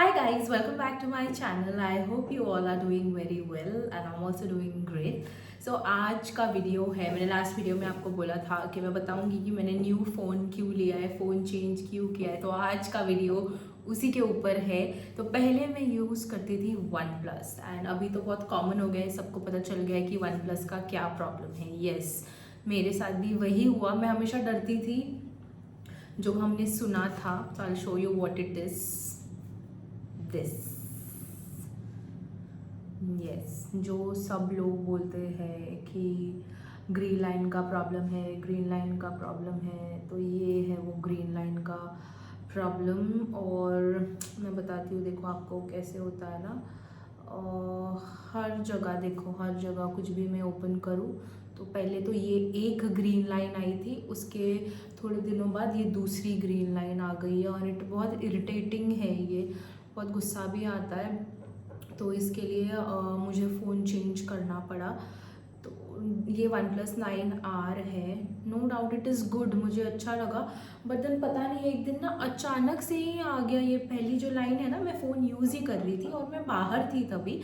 Hi guys, welcome back to my channel. I hope you all are doing very well and I'm also doing great. So आज का video है, मैंने last video में आपको बोला था कि मैं बताऊंगी कि मैंने न्यू फ़ोन क्यों लिया है, फ़ोन चेंज क्यों किया है। तो आज का वीडियो उसी के ऊपर है। तो पहले मैं यूज़ करती थी वन प्लस एंड अभी तो बहुत कॉमन हो गया है, सबको पता चल गया है कि वन प्लस का क्या प्रॉब्लम है। यस, मेरे साथ भी वही हुआ। मैं हमेशा डरती थी, जो हमने सुना था। तो I show you what it is. This, yes, जो सब लोग बोलते हैं कि ग्रीन लाइन का प्रॉब्लम है, ग्रीन लाइन का प्रॉब्लम है, तो ये है वो ग्रीन लाइन का प्रॉब्लम। और मैं बताती हूँ, देखो आपको कैसे होता है ना। हर जगह देखो, हर जगह कुछ भी मैं ओपन करूँ तो पहले तो ये एक ग्रीन लाइन आई थी, उसके थोड़े दिनों बाद ये दूसरी ग्रीन लाइन आ गई है और इट बहुत इरिटेटिंग है। ये बहुत गुस्सा भी आता है। तो इसके लिए मुझे फ़ोन चेंज करना पड़ा। तो ये वन प्लस 9R है। No doubt it is good, मुझे अच्छा लगा। बट देन पता नहीं एक दिन ना अचानक से ही आ गया। ये पहली जो लाइन है ना, मैं फ़ोन यूज़ ही कर रही थी और मैं बाहर थी तभी,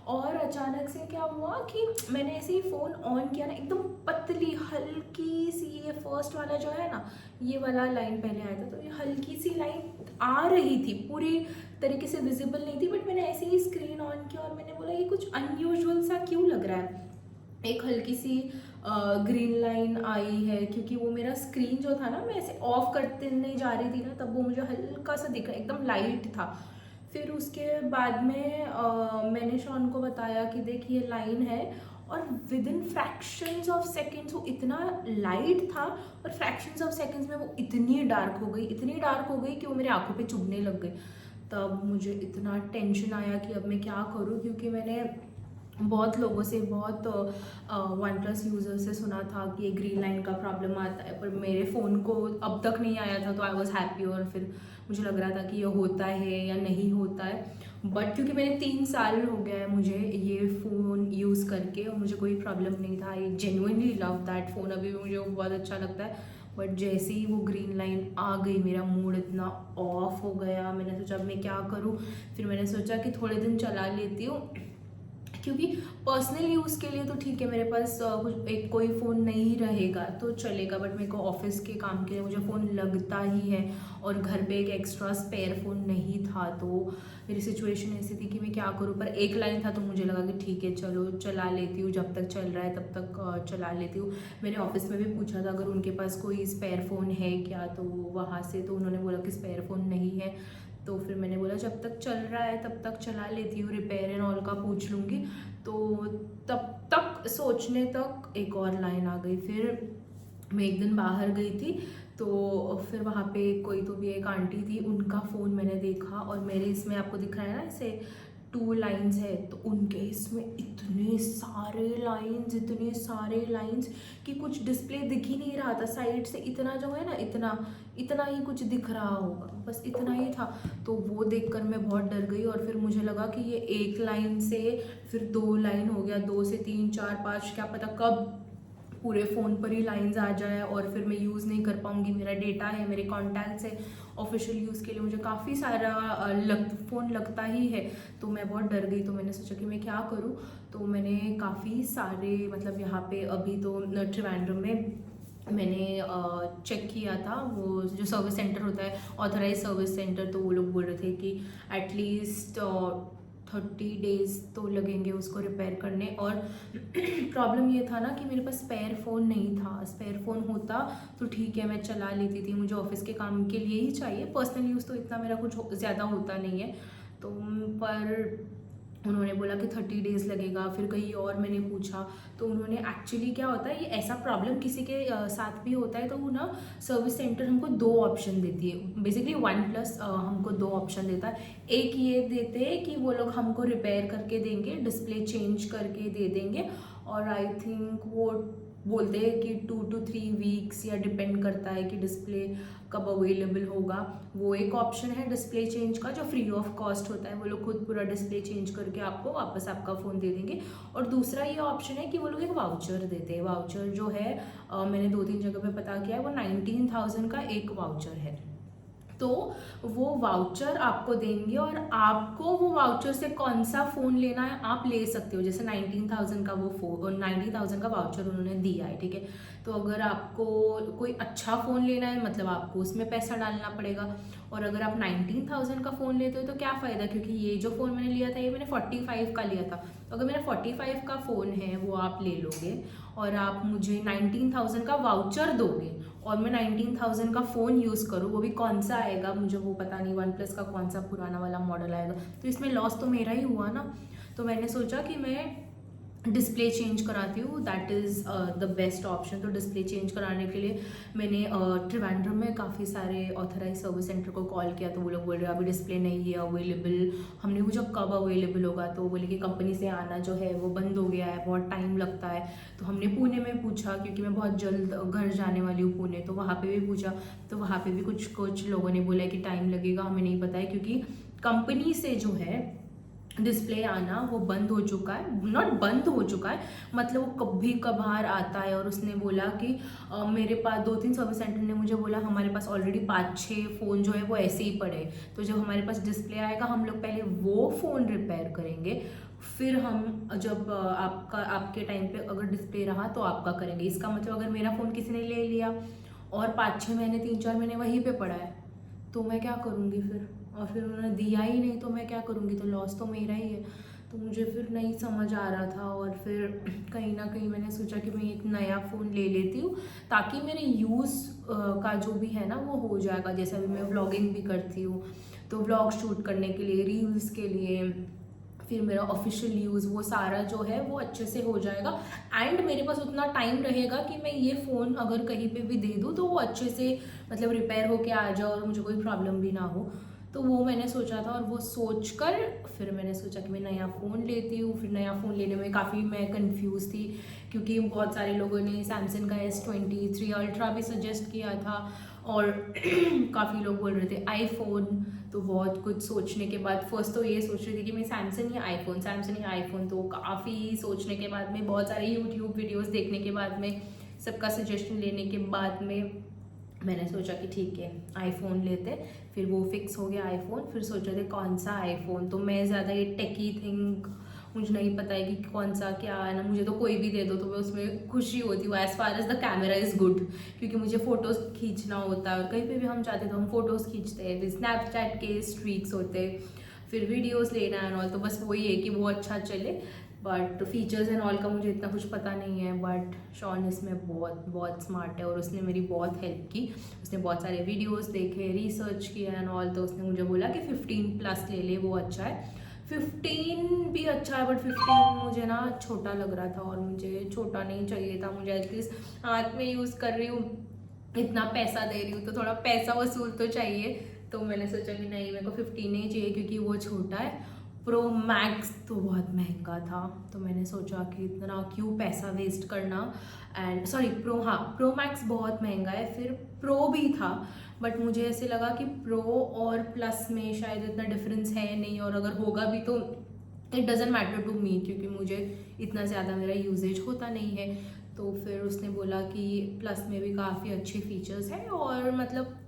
और अचानक से क्या हुआ कि मैंने ऐसे ही फ़ोन ऑन किया ना, एकदम पतली हल्की सी, ये फर्स्ट वाला जो है ना, ये वाला लाइन पहले आया था, तो ये हल्की सी लाइन आ रही थी, पूरी तरीके से विजिबल नहीं थी। बट मैंने ऐसे ही स्क्रीन ऑन किया और मैंने बोला ये कुछ अनयूजुअल सा क्यों लग रहा है। एक हल्की सी ग्रीन लाइन आई है, क्योंकि वो मेरा स्क्रीन जो था ना, मैं ऐसे ऑफ करते नहीं जा रही थी ना, तब वो मुझे हल्का सा दिख रहा, एकदम लाइट था। फिर उसके बाद में मैंने शॉन को बताया कि देख ये लाइन है, और with in fractions of seconds वो इतना लाइट था और फ्रैक्शंस ऑफ सेकेंड्स में वो इतनी डार्क हो गई, इतनी डार्क हो गई कि वो मेरे आंखों पे चुभने लग गई। तब मुझे इतना टेंशन आया कि अब मैं क्या करूं, क्योंकि मैंने बहुत लोगों से, बहुत वन प्लस यूज़र से सुना था कि ये ग्रीन लाइन का प्रॉब्लम आता है, पर मेरे फ़ोन को अब तक नहीं आया था। तो आई वॉज हैप्पी, और फिर मुझे लग रहा था कि ये होता है या नहीं होता है। बट क्योंकि मैंने 3 साल हो गया है मुझे ये फ़ोन यूज़ करके, और मुझे कोई प्रॉब्लम नहीं था। I genuinely love that phone, अभी भी मुझे वो बहुत अच्छा लगता है। बट जैसे ही वो ग्रीन लाइन आ गई, मेरा मूड इतना ऑफ हो गया। मैंने सोचा अब मैं क्या करूँ। फिर मैंने सोचा कि थोड़े दिन चला लेती हूँ, क्योंकि पर्सनल यूज़ के लिए तो ठीक है, मेरे पास कुछ एक कोई फ़ोन नहीं रहेगा तो चलेगा। बट मेरे को ऑफिस के काम के लिए मुझे फ़ोन लगता ही है, और घर पे एक एक्स्ट्रा स्पेयर फ़ोन नहीं था। तो मेरी सिचुएशन ऐसी थी कि मैं क्या करूँ। पर एक लाइन था तो मुझे लगा कि ठीक है, चलो चला लेती हूँ, जब तक चल रहा है तब तक चला लेती हूँ। मैंने ऑफिस में भी पूछा था अगर उनके पास कोई स्पेयर फ़ोन है क्या, तो वहाँ से तो उन्होंने बोला कि स्पेयर फ़ोन नहीं है। तो फिर मैंने बोला जब तक चल रहा है तब तक चला लेती हूँ, रिपेयर एंड ऑल का पूछ लूँगी। तो तब तक सोचने तक एक और लाइन आ गई। फिर मैं एक दिन बाहर गई थी, तो फिर वहाँ पे कोई तो भी एक आंटी थी, उनका फ़ोन मैंने देखा, और मेरे इसमें आपको दिख रहा है ना ऐसे 2 लाइन्स है, तो उनके इसमें इतने सारे लाइन्स, इतने सारे लाइन्स कि कुछ डिस्प्ले दिख ही नहीं रहा था साइड से। इतना जो है ना, इतना इतना ही कुछ दिख रहा होगा, बस इतना ही था। तो वो देखकर मैं बहुत डर गई, और फिर मुझे लगा कि ये एक लाइन से फिर 2 लाइन हो गया, 2 से 3 4 5, क्या पता कब पूरे फ़ोन पर ही लाइंस आ जाए और फिर मैं यूज़ नहीं कर पाऊँगी। मेरा डेटा है, मेरे कॉन्टैक्ट्स है, ऑफिशियल यूज़ के लिए मुझे काफ़ी सारा फ़ोन लगता ही है। तो मैं बहुत डर गई। तो मैंने सोचा कि मैं क्या करूँ। तो मैंने काफ़ी सारे, मतलब यहाँ पे अभी तो ट्रिवांड्रम में मैंने चेक किया था, वो जो सर्विस सेंटर होता है, ऑथराइज सर्विस सेंटर, तो वो लोग बोल रहे थे कि एटलीस्ट 30 डेज़ तो लगेंगे उसको रिपेयर करने। और प्रॉब्लम ये था ना कि मेरे पास स्पेयर फ़ोन नहीं था। स्पेयर फ़ोन होता तो ठीक है, मैं चला लेती थी, मुझे ऑफिस के काम के लिए ही चाहिए, पर्सनल यूज़ तो इतना मेरा कुछ ज़्यादा होता नहीं है। तो पर उन्होंने बोला कि 30 डेज़ लगेगा। फिर कहीं और मैंने पूछा, तो उन्होंने, एक्चुअली क्या होता है, ये ऐसा प्रॉब्लम किसी के साथ भी होता है तो वो ना सर्विस सेंटर हमको 2 ऑप्शन देती है। बेसिकली वन प्लस हमको 2 ऑप्शन देता है। एक ये देते हैं कि वो लोग हमको रिपेयर करके देंगे, डिस्प्ले चेंज करके दे देंगे, और आई थिंक वो बोलते हैं कि 2 to 3 वीक्स, या डिपेंड करता है कि डिस्प्ले कब अवेलेबल होगा। वो एक ऑप्शन है डिस्प्ले चेंज का, जो फ्री ऑफ कॉस्ट होता है। वो लोग खुद पूरा डिस्प्ले चेंज करके आपको वापस आपका फ़ोन दे देंगे। और दूसरा ये ऑप्शन है कि वो लोग एक वाउचर देते हैं। वाउचर जो है मैंने 2-3 जगह पे पता किया है, वो 19,000 का एक वाउचर है। तो वो वाउचर आपको देंगे और आपको वो वाउचर से कौन सा फ़ोन लेना है आप ले सकते हो। जैसे 19,000 का वो फ़ोन 90,000 का वाउचर उन्होंने दिया है, ठीक है। तो अगर आपको कोई अच्छा फ़ोन लेना है मतलब आपको उसमें पैसा डालना पड़ेगा। और अगर आप 19,000 का फ़ोन लेते हो तो क्या फ़ायदा, क्योंकि ये जो फ़ोन मैंने लिया था ये मैंने 45 का लिया था। तो अगर मेरा 45 का फ़ोन है वो आप ले लोगे और आप मुझे 19,000 का वाउचर दोगे और मैं 19,000 का फ़ोन यूज़ करूँ, वो भी कौन सा आएगा मुझे वो पता नहीं, वन प्लस का कौन सा पुराना वाला मॉडल आएगा, तो इसमें लॉस तो मेरा ही हुआ ना। तो मैंने सोचा कि मैं डिस्प्ले चेंज कराती हूँ, that is the best option. तो डिस्प्ले चेंज कराने के लिए मैंने त्रिवेंद्रम में काफ़ी सारे ऑथराइज सर्विस सेंटर को कॉल किया, तो वो लोग बोल रहे हैं अभी डिस्प्ले नहीं है अवेलेबल। हमने पूछा कब अवेलेबल होगा, तो बोले कि कंपनी से आना जो है वो बंद हो गया है, बहुत टाइम लगता है। तो हमने पुणे में पूछा, क्योंकि मैं बहुत जल्द घर जाने वाली हूँ पुणे, तो वहाँ पे भी पूछा, तो वहाँ पे भी कुछ लोगों ने बोला कि टाइम लगेगा, हमें नहीं पता है, क्योंकि कंपनी से जो है डिस्प्ले आना वो बंद हो चुका है, नॉट बंद हो चुका है मतलब वो कभी कभार आता है। और उसने बोला कि मेरे पास 2-3 सर्विस सेंटर ने मुझे बोला हमारे पास ऑलरेडी 5-6 फ़ोन जो है वो ऐसे ही पड़े, तो जब हमारे पास डिस्प्ले आएगा हम लोग पहले वो फ़ोन रिपेयर करेंगे, फिर हम जब आपके टाइम पे अगर डिस्प्ले रहा तो आपका करेंगे। इसका मतलब अगर मेरा फ़ोन किसी ने ले लिया और 5-6 महीने 3-4 महीने वहीं पे पड़ा है तो मैं क्या करूँगी फिर, और फिर उन्होंने दिया ही नहीं तो मैं क्या करूँगी, तो लॉस तो मेरा ही है। तो मुझे फिर नहीं समझ आ रहा था और फिर कहीं ना कहीं मैंने सोचा कि मैं एक नया फ़ोन ले लेती हूँ ताकि मेरे यूज़ का जो भी है ना वो हो जाएगा। जैसे अभी मैं व्लॉगिंग भी करती हूँ तो व्लॉग शूट करने के लिए, रील्स के लिए, फिर मेरा ऑफिशियल यूज़ वो सारा जो है वो अच्छे से हो जाएगा। एंड मेरे पास उतना टाइम रहेगा कि मैं ये फ़ोन अगर कहीं पे भी दे दूँ तो वो अच्छे से मतलब रिपेयर होके आ जाए और मुझे कोई प्रॉब्लम भी ना हो। तो वो मैंने सोचा था और वो सोच कर फिर मैंने सोचा कि मैं नया फ़ोन लेती हूँ। फिर नया फ़ोन लेने में काफ़ी मैं कंफ्यूज थी, क्योंकि बहुत सारे लोगों ने सैमसंग का S23 अल्ट्रा भी सजेस्ट किया था और काफ़ी लोग बोल रहे थे आईफोन। तो बहुत कुछ सोचने के बाद फर्स्ट तो ये सोच रही थी कि मैं सैमसंग या आईफोन, तो काफ़ी सोचने के बाद में, बहुत सारे यूट्यूब वीडियोस देखने के बाद में, सबका सजेशन लेने के बाद में मैंने सोचा कि ठीक है आईफोन लेते। फिर वो फिक्स हो गया आईफोन। फिर सोच रहे थे कौन सा आईफोन, तो मैं ज़्यादा ये टेकी थिंग मुझे नहीं पता है कि कौन सा क्या है ना, मुझे तो कोई भी दे दो तो मैं उसमें खुशी होती हूँ as far as the camera is good, क्योंकि मुझे फ़ोटोज़ खींचना होता है और कहीं पे भी हम जाते तो हम फ़ोटोज़ खींचते हैं, स्नैपचैट के स्ट्रीक्स होते, फिर वीडियोज़ लेना है ऑल, तो बस वही है कि वो अच्छा चले। बट फीचर्स एंड ऑल का मुझे इतना कुछ पता नहीं है, बट शॉन इसमें बहुत बहुत स्मार्ट है और उसने मेरी बहुत हेल्प की। उसने बहुत सारे वीडियोस देखे, रिसर्च किया एंड ऑल, तो उसने मुझे बोला कि 15+ ले ले, वो अच्छा है। 15 भी अच्छा है बट 15 मुझे ना छोटा लग रहा था और मुझे छोटा नहीं चाहिए था। मुझे एटलीस्ट हाथ में यूज़ कर रही हूँ, इतना पैसा दे रही हूँ तो थोड़ा पैसा वसूल तो चाहिए। तो मैंने सोचा कि नहीं मेरे को 15 नहीं चाहिए क्योंकि वो छोटा है। प्रो मैक्स तो बहुत महंगा था, तो मैंने सोचा कि इतना क्यों पैसा वेस्ट करना। एंड सॉरी प्रो मैक्स बहुत महंगा है, फिर प्रो भी था बट मुझे ऐसे लगा कि प्रो और प्लस में शायद इतना डिफरेंस है नहीं, और अगर होगा भी तो it doesn't matter to me, क्योंकि मुझे इतना ज़्यादा मेरा यूजेज होता नहीं है। तो फिर उसने बोला कि प्लस में भी काफ़ी अच्छे फीचर्स हैं और मतलब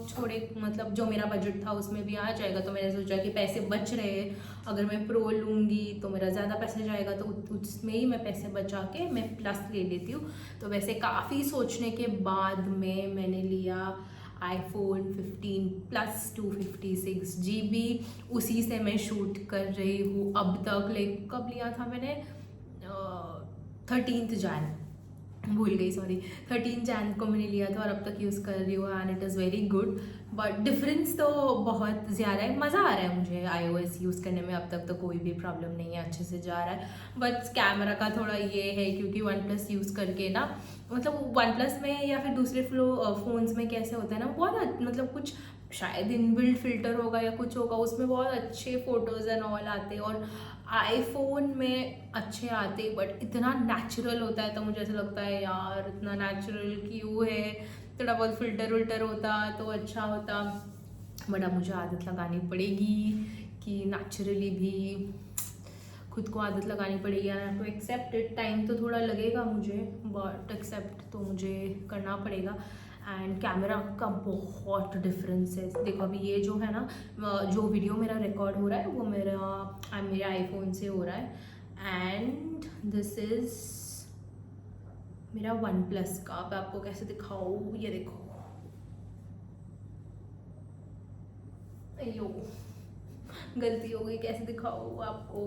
छोड़े मतलब जो मेरा बजट था उसमें भी आ जाएगा। तो मैंने सोचा कि पैसे बच रहे हैं, अगर मैं प्रो लूँगी तो मेरा ज़्यादा पैसे जाएगा, तो उसमें ही मैं पैसे बचा के मैं प्लस ले लेती हूँ। तो वैसे काफ़ी सोचने के बाद में मैंने लिया iPhone 15 प्लस 256 GB। उसी से मैं शूट कर रही हूँ अब तक। लाइक कब लिया था मैंने, 13 जैन, भूल गई सॉरी, 13 जैन को मैंने लिया था और अब तक यूज़ कर रही हूँ and it is very good. But difference तो बहुत ज़्यादा है, मज़ा आ रहा है मुझे iOS यूज़ करने में, अब तक तो कोई भी प्रॉब्लम नहीं है, अच्छे से जा रहा है। बट कैमरा का थोड़ा ये है क्योंकि वन प्लस यूज़ करके ना, मतलब वन प्लस में या फिर दूसरे फ़ोन्स में कैसे होता है ना, बहुत मतलब कुछ शायद इनबिल्ट फिल्टर होगा या कुछ होगा, उसमें बहुत अच्छे फ़ोटोज़ एंड ऑल आते हैं और आईफोन में अच्छे आते बट इतना नेचुरल होता है। तो मुझे ऐसा लगता है यार इतना नेचुरल क्यों है, थोड़ा बहुत फिल्टर विल्टर होता तो अच्छा होता। बट अब मुझे आदत लगानी पड़ेगी कि नेचुरली भी खुद को आदत लगानी पड़ेगी, यार टू एक्सेप्ट इट। टाइम तो थोड़ा लगेगा मुझे बट एक्सेप्ट तो मुझे करना पड़ेगा। एंड कैमरा का बहुत डिफरेंस है। देखो अभी ये जो है ना, जो वीडियो मेरा रिकॉर्ड हो रहा है वो मेरे आईफोन से हो रहा है, एंड दिस इज़ मेरा वन प्लस का। अब आपको कैसे दिखाऊँ, ये देखो, अयो गलती हो गई, कैसे दिखाऊँ आपको।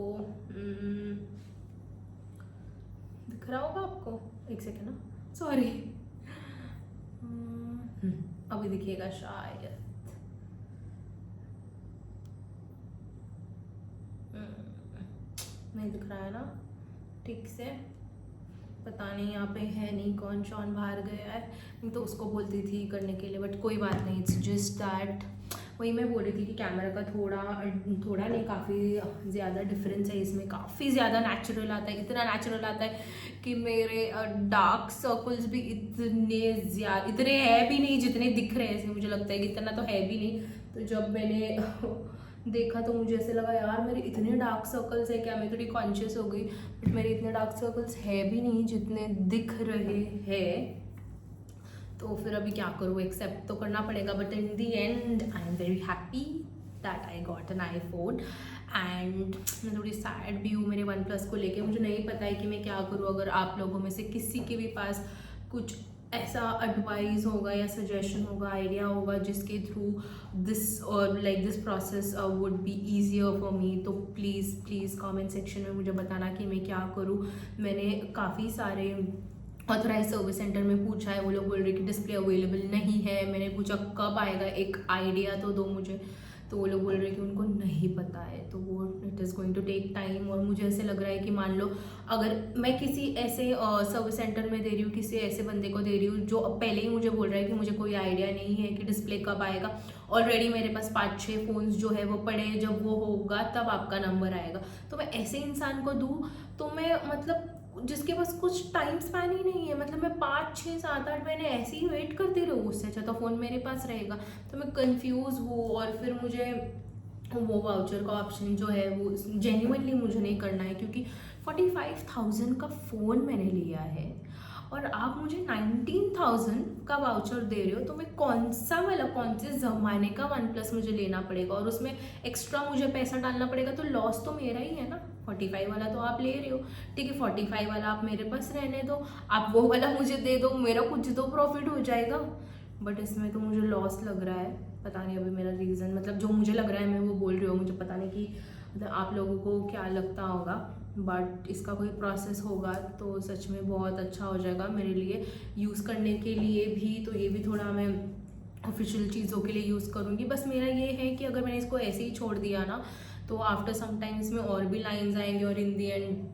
दिख रहा होगा आपको, एक सेकेंड ना, सॉरी। अभी दिखेगा शायद। नहीं दिख रहा है ना ठीक से, पता नहीं यहाँ पे है नहीं, कौन शॉन बाहर गया है, नहीं तो उसको बोलती थी करने के लिए, बट कोई बात नहीं। इट्स जस्ट दैट, वही मैं बोल रही थी कि कैमरा का थोड़ा नहीं, काफ़ी ज़्यादा डिफरेंस है इसमें, काफ़ी ज़्यादा नेचुरल आता है, इतना नेचुरल आता है कि मेरे डार्क सर्कल्स भी इतने है भी नहीं जितने दिख रहे हैं। इसमें मुझे लगता है कि इतना तो है भी नहीं। तो जब मैंने देखा तो मुझे ऐसे लगा यार मेरे इतने डार्क सर्कल्स है क्या, मैं थोड़ी कॉन्शियस हो गई, बट मेरे इतने डार्क सर्कल्स है भी नहीं जितने दिख रहे हैं। तो फिर अभी क्या करूँ, एक्सेप्ट तो करना पड़ेगा, but in the and I am very happy that I got an iPhone. And मैं थोड़ी सैड भी हूँ मेरे वन प्लस को लेके। मुझे नहीं पता है कि मैं क्या करूँ। अगर आप लोगों में से किसी के भी पास कुछ ऐसा एडवाइस होगा या सजेशन होगा, आइडिया होगा जिसके थ्रू दिस और like this process would be easier for me, तो प्लीज़ प्लीज़ कमेंट सेक्शन में मुझे बताना कि मैं क्या करूँ। मैंने काफ़ी सारे ऑथराइज सर्विस सेंटर में पूछा है, वो लोग बोल रहे कि डिस्प्ले अवेलेबल नहीं है। मैंने पूछा कब आएगा, एक आइडिया तो दो मुझे, तो वो लोग बोल रहे हैं कि उनको नहीं पता है, तो वो it is going to take time. और मुझे ऐसे लग रहा है कि मान लो अगर मैं किसी ऐसे सर्विस सेंटर में दे रही हूँ, किसी ऐसे बंदे को दे रही हूँ जो पहले ही मुझे बोल रहा है कि मुझे कोई आइडिया नहीं है कि डिस्प्ले कब आएगा, ऑलरेडी मेरे पास 5-6 फ़ोन्स जो है वो पड़े हैं, जब वो होगा तब आपका नंबर आएगा, तो मैं ऐसे इंसान को दूँ तो मैं मतलब जिसके पास कुछ टाइम स्पैन ही नहीं है, मतलब मैं 5-6-7-8 महीने ऐसे ही वेट करती रहूँ, उससे अच्छा तो फ़ोन मेरे पास रहेगा। तो मैं कंफ्यूज हूँ, और फिर मुझे वो वाउचर का ऑप्शन जो है वो जेन्युइनली मुझे नहीं करना है, क्योंकि 45,000 का फ़ोन मैंने लिया है और आप मुझे 19,000 का वाउचर दे रहे हो, तो मैं कौन से ज़माने का वन प्लस मुझे लेना पड़ेगा, और उसमें एक्स्ट्रा मुझे पैसा डालना पड़ेगा, तो लॉस तो मेरा ही है ना। 45 वाला तो आप ले रहे हो, ठीक है, 45 वाला आप मेरे पास रहने दो, आप वो वाला मुझे दे दो, मेरा कुछ तो प्रॉफिट हो जाएगा। बट इसमें तो मुझे लॉस लग रहा है, पता नहीं अभी मेरा रीज़न, मतलब जो मुझे लग रहा है मैं वो बोल रही हूँ, मुझे पता नहीं कि मतलब आप लोगों को क्या लगता होगा, बट इसका कोई प्रोसेस होगा तो सच में बहुत अच्छा हो जाएगा मेरे लिए यूज़ करने के लिए भी। तो ये भी थोड़ा मैं ऑफिशियल चीज़ों के लिए यूज़ करूँगी। बस मेरा ये है कि अगर मैंने इसको ऐसे ही छोड़ दिया ना, तो आफ्टर सम टाइम इसमें और भी लाइन्स आएंगे और इन दी एंड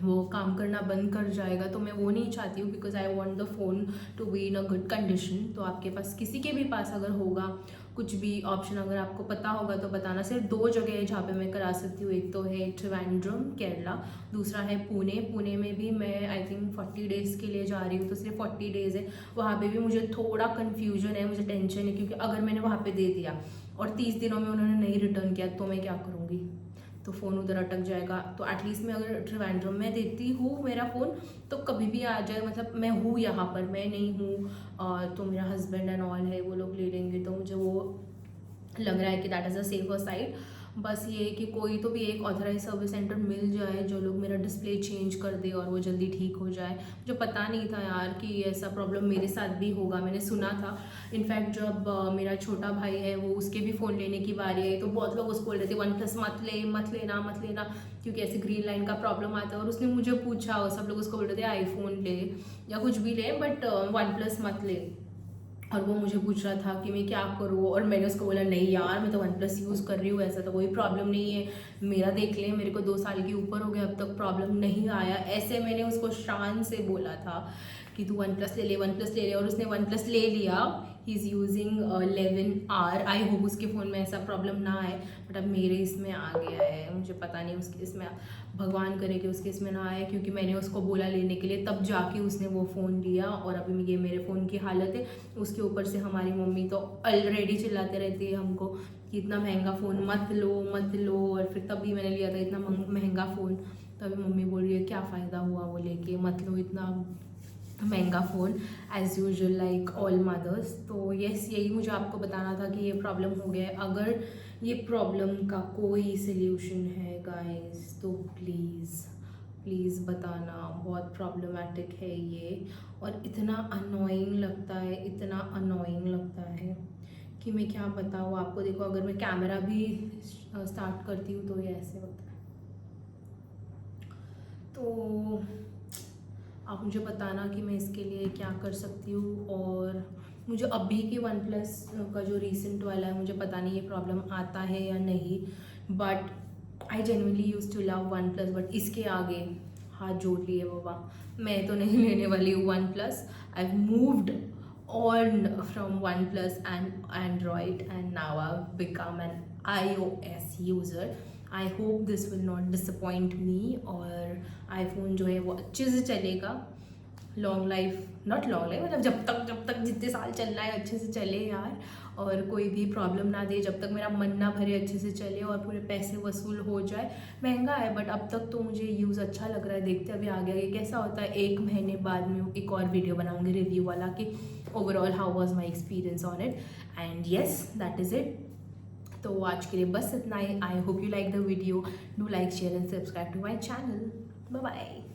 वो काम करना बंद कर जाएगा, तो मैं वो नहीं चाहती हूँ, because I want the phone to be in a good condition. तो आपके पास किसी के भी पास अगर होगा कुछ भी ऑप्शन, अगर आपको पता होगा तो बताना। सिर्फ 2 जगह है जहाँ पे मैं करा सकती हूँ, एक तो है त्रिवेंद्रम केरला, दूसरा है पुणे में भी मैं आई थिंक 40 डेज़ के लिए जा रही हूँ, तो सिर्फ 40 डेज़ है। वहाँ पे भी मुझे थोड़ा कन्फ्यूजन है, मुझे टेंशन है, क्योंकि अगर मैंने वहाँ पे दे दिया और 30 दिनों में उन्होंने नहीं रिटर्न किया तो मैं क्या करूँगी, तो फ़ोन उधर अटक जाएगा। तो एटलीस्ट मैं अगर त्रिवेंद्रम में देती हूँ मेरा फ़ोन, तो कभी भी आ जाए, मतलब मैं हूँ यहाँ पर, मैं नहीं हूँ तो मेरा हस्बैंड एंड ऑल है, वो लोग ले लेंगे, तो मुझे वो लग रहा है कि that is a safer side. बस ये है कि कोई तो भी एक ऑथराइज सर्विस सेंटर मिल जाए जो लोग मेरा डिस्प्ले चेंज कर दे और वो जल्दी ठीक हो जाए। मुझे पता नहीं था यार कि ऐसा प्रॉब्लम मेरे साथ भी होगा, मैंने सुना था। इनफैक्ट जब मेरा छोटा भाई है वो उसके भी फ़ोन लेने की बारी आई, तो बहुत लोग उसको बोल रहे थे वन प्लस मत लेना क्योंकि ऐसे ग्रीन लाइन का प्रॉब्लम आता है। और उसने मुझे पूछा, और सब लोग उसको बोल रहे थे आईफोन ले या कुछ भी ले, बट वन प्लस मत ले। और वो मुझे पूछ रहा था कि मैं क्या करूँ, और मैंने उसको बोला नहीं यार मैं तो वन प्लस यूज़ कर रही हूँ, ऐसा तो कोई प्रॉब्लम नहीं है, मेरा देख ले, मेरे को 2 साल के ऊपर हो गया, अब तक प्रॉब्लम नहीं आया। ऐसे मैंने उसको शान से बोला था कि तू वन प्लस ले ले, और उसने वन प्लस ले लिया। He is using 11R। I hope उसके फ़ोन में ऐसा प्रॉब्लम ना आए, बट अब मेरे इसमें आ गया है। मुझे पता नहीं उसके इसमें, भगवान करे कि उसके इसमें ना आए, क्योंकि मैंने उसको बोला लेने के लिए, तब जाके उसने वो फ़ोन लिया। और अभी ये मेरे फ़ोन की हालत है। उसके ऊपर से हमारी मम्मी तो ऑलरेडी चिल्लाते रहती है हमको कि इतना महंगा फ़ोन मत लो। और फिर तभी मैंने लिया था इतना महंगा फ़ोन, तभी मम्मी बोल रही है क्या फ़ायदा हुआ वो लेके, मत लो इतना महंगा phone as usual like all mothers. तो यस, यही मुझे आपको बताना था कि ये प्रॉब्लम हो गया है। अगर ये प्रॉब्लम का कोई सल्यूशन है गाइस तो प्लीज़ प्लीज़ बताना। बहुत प्रॉब्लमेटिक है ये, और इतना अनोइंग लगता है, इतना अनोइंग लगता है कि मैं क्या बताऊँ आपको। देखो, अगर मैं कैमरा भी स्टार्ट करती हूँ तो ये ऐसे होता है। तो आप मुझे बताना कि मैं इसके लिए क्या कर सकती हूँ। और मुझे अभी के वन प्लस का जो रिसेंट वाला है, मुझे पता नहीं ये प्रॉब्लम आता है या नहीं, but I genuinely use to love OnePlus. But इसके आगे हाथ जोड़ लिए बाबा, मैं तो नहीं लेने वाली हूँ one plus. I moved on from OnePlus and Android, and now I've become an iOS user. I hope this will not disappoint मी, और आईफोन जो है वो अच्छे से चलेगा। Long life, not long life, मतलब जब तक जितने साल चल रहा है अच्छे से चले यार, और कोई भी प्रॉब्लम ना दे, जब तक मेरा मन ना भरे अच्छे से चले और पूरे पैसे वसूल हो जाए। महंगा है बट अब तक तो मुझे यूज़ अच्छा लग रहा है। देखते अभी आगे आगे कैसा होता है। 1 महीने बाद में एक और वीडियो बनाऊंगी रिव्यू वाला कि overall how was my experience on it. And yes, that is it. तो आज के लिए बस इतना ही। I hope you like the video. Do like, share and subscribe to my channel. Bye bye.